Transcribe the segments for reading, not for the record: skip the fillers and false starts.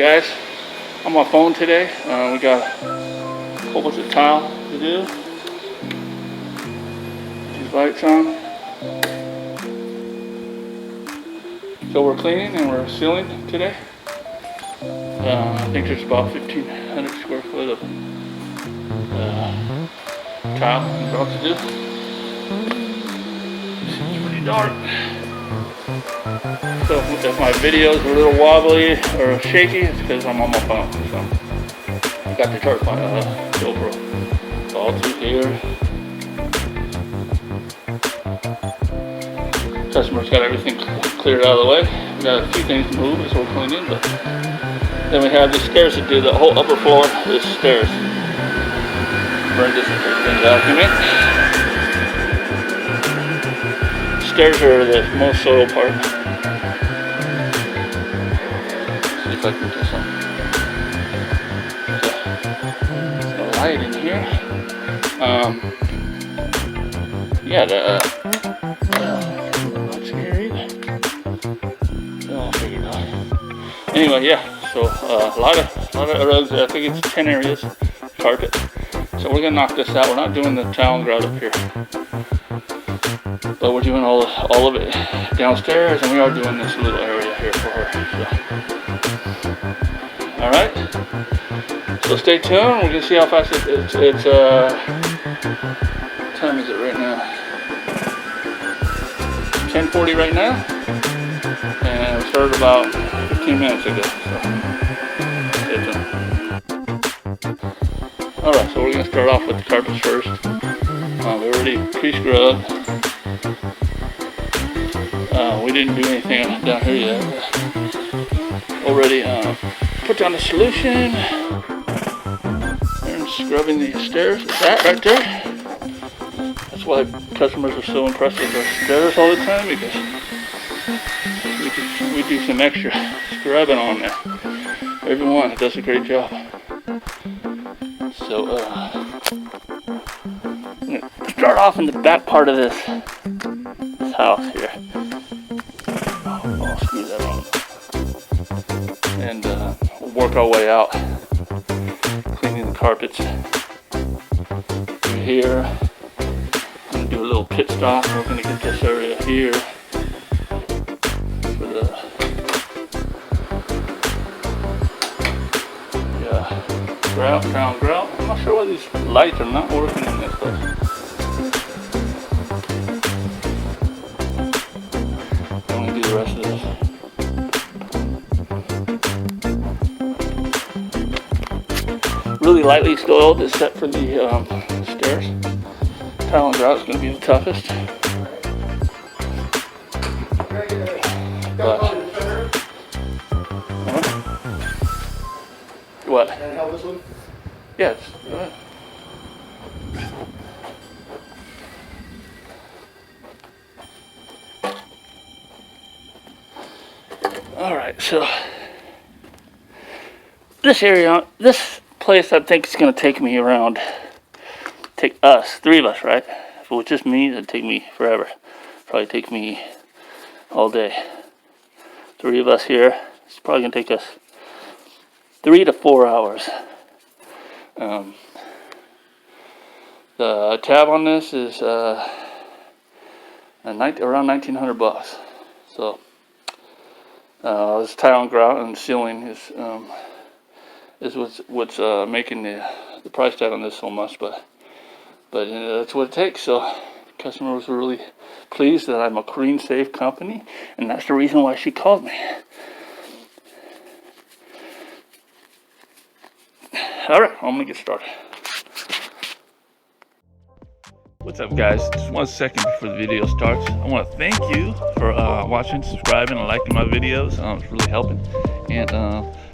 guys, I'm on my phone today. We got a whole bunch of tile to do. These lights on. So we're cleaning and we're sealing today. I think there's about 1,500 square foot of tile and grout to do. It's pretty dark. So if my videos are a little wobbly or shaky, it's because I'm on my phone. So I got the chart on GoPro. It's all through here. Customer's got everything cleared out of the way. We got a few things to move as we're cleaning, but then we have the stairs to do. The whole upper floor is stairs. Burn disinfect and vacuuming. Stairs are the most soil part. See if I can do some light in here. Yeah, not scary. I'll figure it out. Anyway, yeah. So a lot of rugs. I think it's 10 areas carpet. So we're gonna knock this out. We're not doing the tile and grout up here, but we're doing all of it downstairs, and we are doing this little area here for her. So. All right. So stay tuned. We're gonna see how fast it's what time is it right now? 10:40 right now, and we started about 15 minutes ago. So stay tuned. All right. So we're gonna start off with the carpets first. We already pre-scrubbed. We didn't do anything down here yet. Already put down the solution and scrubbing the stairs with that right there. That's why customers are so impressed with our stairs all the time, because we do some extra scrubbing on there. Everyone does a great job. So I'm gonna start off in the back part of this house here. I'll screw that on. And we'll work our way out, cleaning the carpets through here. I'm going to do a little pit stop. We're going to get this area here for the grout. I'm not sure why these lights are not working in this place. I'm going to do the rest of this. Really lightly soiled, except for the stairs. Tile and grout is going to be the toughest. But, what? Can I help this one? Yes. Go ahead. All right, so this area, this place, I think it's going to take me around, take us, three of us, right? If it was just me, it'd take me forever. Probably take me all day. Three of us here, it's probably going to take us 3 to 4 hours. The tab on this is around $1,900. So this tile and grout and sealing is what's making the price tag on this so much, but that's what it takes. So the customer was really pleased that I'm a green safe company, and that's the reason why she called me. All right, I'm gonna get started. What's up, guys? Just 1 second before the video starts. I want to thank you for watching, subscribing, and liking my videos. It's really helping. And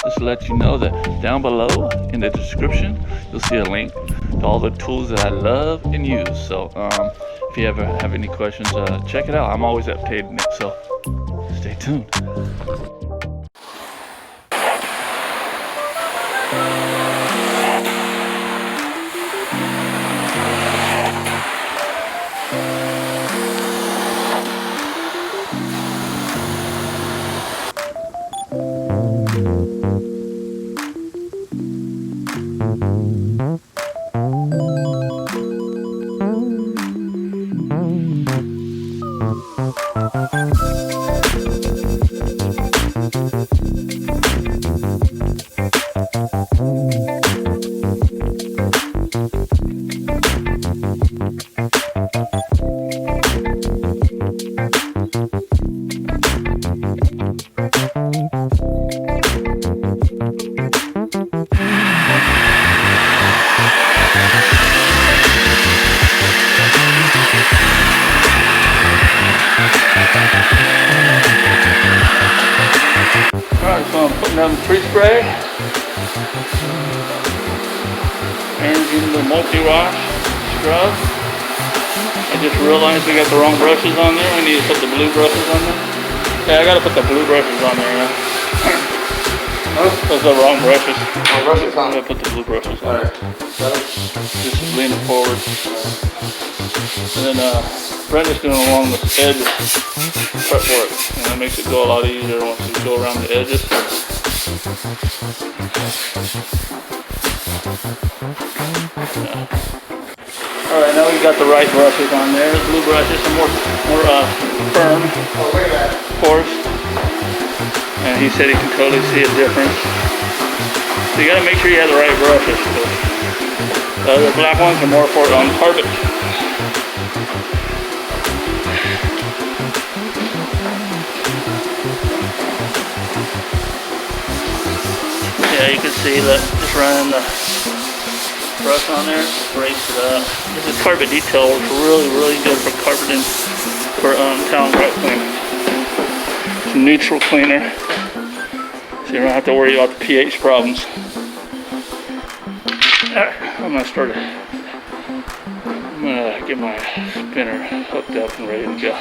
just to let you know that down below in the description, you'll see a link to all the tools that I love and use. So if you ever have any questions, check it out. I'm always updating it, so stay tuned. Alright, so I'm putting down the tree spray. Aaron's using the multi-wash scrub. I just realized we got the wrong brushes on there. We need to put the blue brushes on there. Yeah, I gotta put the blue brushes on there, yeah. Those are the wrong brushes. Oh, brushes on. I'm gonna put the blue brushes on. Alright. Just lean it forward. And then Brenda's doing along the edge prep work. And that makes it go a lot easier once you go around the edges. Alright, now we've got the right brushes on there. The blue brushes are more firm, Oh, look at that. coarse. And he said he can totally see a difference. So you gotta make sure you have the right brushes. The black ones are more for on carpet. Yeah, you can see that just running the brush on there, breaks it up. This is carpet detail works really, really good for carpeting, for town carpet cleaning. It's a neutral cleaner, so you don't have to worry about the pH problems. Alright, I'm gonna get my spinner hooked up and ready to go.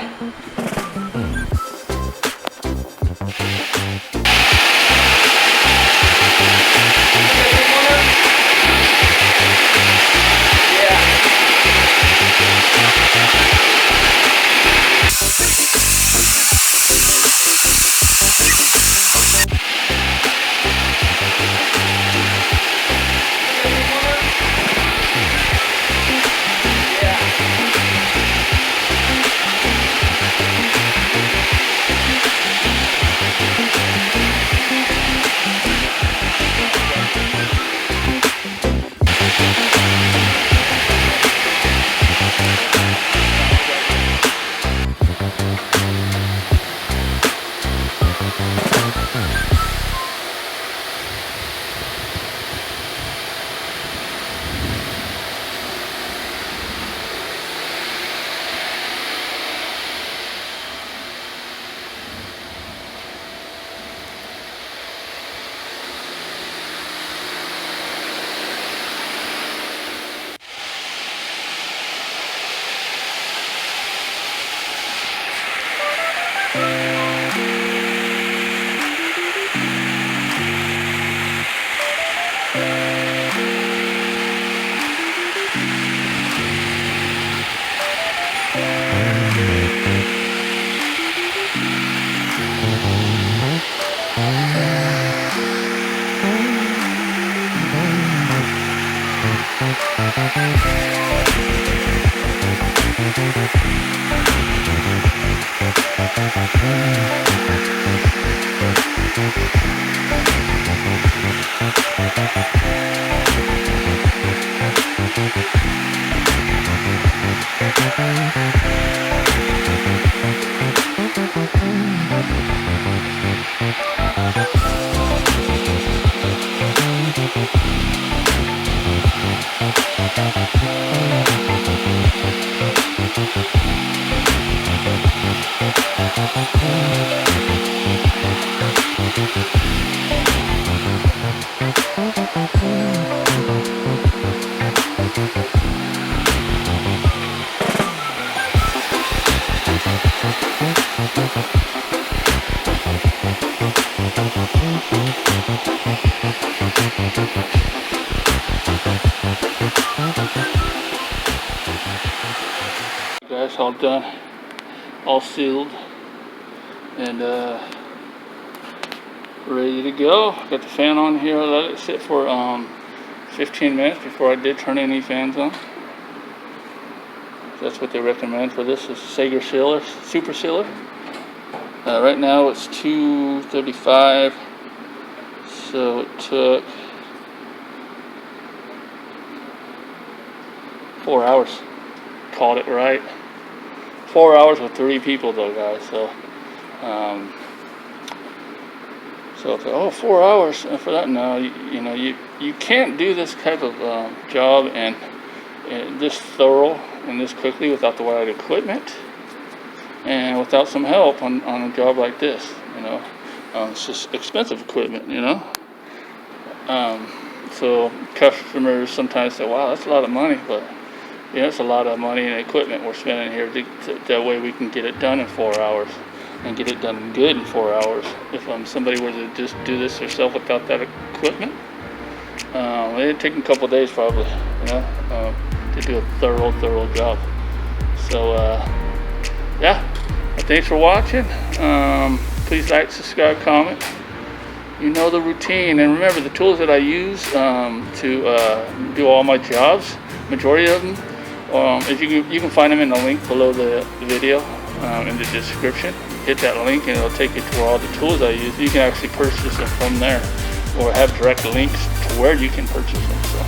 Guys, all done, all sealed, and ready to go. Got the fan on here. Let it sit for 15 minutes before I did turn any fans on. That's what they recommend for this is Sager sealer, super sealer. Right now it's 2:35, so it took 4 hours. Called it right. 4 hours with 3 people though, guys. So, oh, 4 hours for that. No, you can't do this type of job and this thorough and this quickly without the right equipment and without some help on a job like this. It's just expensive equipment. So customers sometimes say, "Wow, that's a lot of money," but it's a lot of money and equipment we're spending here. That way we can get it done in 4 hours and get it done good in 4 hours. If somebody were to just do this herself without that equipment, it'd take a couple days probably, to do a thorough job. So, yeah, thanks for watching. Please like, subscribe, comment. You know the routine, and remember the tools that I use to do all my jobs. Majority of them, if you can find them in the link below the video in the description. Hit that link and it'll take you to where all the tools I use. You can actually purchase them from there, or have direct links to where you can purchase them. So,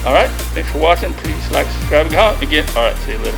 all right, thanks for watching. Please like, subscribe, comment again. All right, see you later.